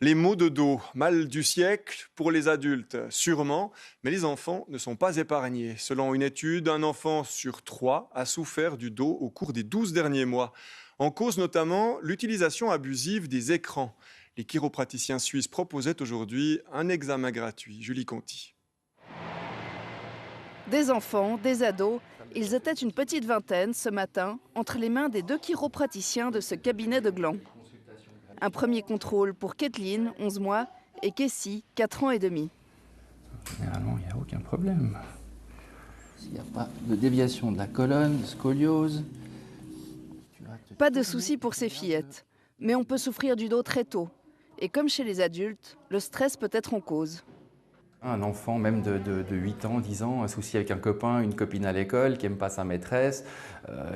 Les maux de dos, mal du siècle pour les adultes, sûrement, mais les enfants ne sont pas épargnés. Selon une étude, un enfant sur trois a souffert du dos au cours des 12 derniers mois. En cause notamment l'utilisation abusive des écrans. Les chiropraticiens suisses proposaient aujourd'hui un examen gratuit. Julie Conti. Des enfants, des ados, ils étaient une petite vingtaine ce matin entre les mains des deux chiropraticiens de ce cabinet de Gland. Un premier contrôle pour Kathleen, 11 mois, et Kessie, 4 ans et demi. Généralement, il n'y a aucun problème. S'il n'y a pas de déviation de la colonne, de scoliose. Pas de souci pour ces fillettes, mais on peut souffrir du dos très tôt. Et comme chez les adultes, le stress peut être en cause. Un enfant, même de 8 ans, 10 ans, un souci avec un copain, une copine à l'école qui n'aime pas sa maîtresse,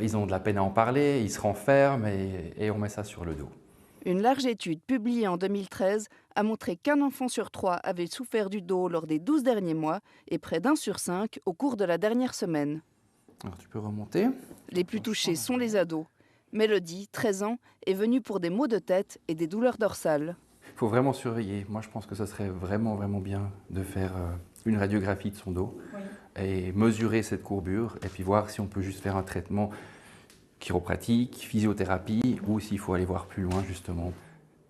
ils ont de la peine à en parler, ils se renferment et on met ça sur le dos. Une large étude publiée en 2013 a montré qu'un enfant sur trois avait souffert du dos lors des 12 derniers mois et près d'un sur 5 au cours de la dernière semaine. Alors tu peux remonter. Les plus touchés sont les ados. Mélodie, 13 ans, est venue pour des maux de tête et des douleurs dorsales. Il faut vraiment surveiller. Moi, je pense que ce serait vraiment, vraiment bien de faire une radiographie de son dos et mesurer cette courbure et puis voir si on peut juste faire un traitement chiropratique, physiothérapie ou s'il faut aller voir plus loin, justement.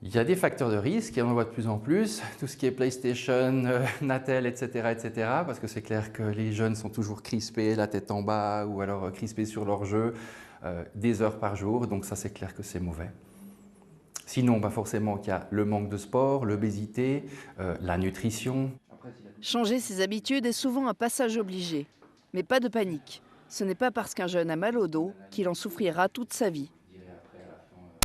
Il y a des facteurs de risque et on en voit de plus en plus. Tout ce qui est PlayStation, Natel, etc., parce que c'est clair que les jeunes sont toujours crispés, la tête en bas ou alors crispés sur leur jeu des heures par jour. Donc ça, c'est clair que c'est mauvais. Sinon, forcément, il y a le manque de sport, l'obésité, la nutrition. Changer ses habitudes est souvent un passage obligé. Mais pas de panique. Ce n'est pas parce qu'un jeune a mal au dos qu'il en souffrira toute sa vie.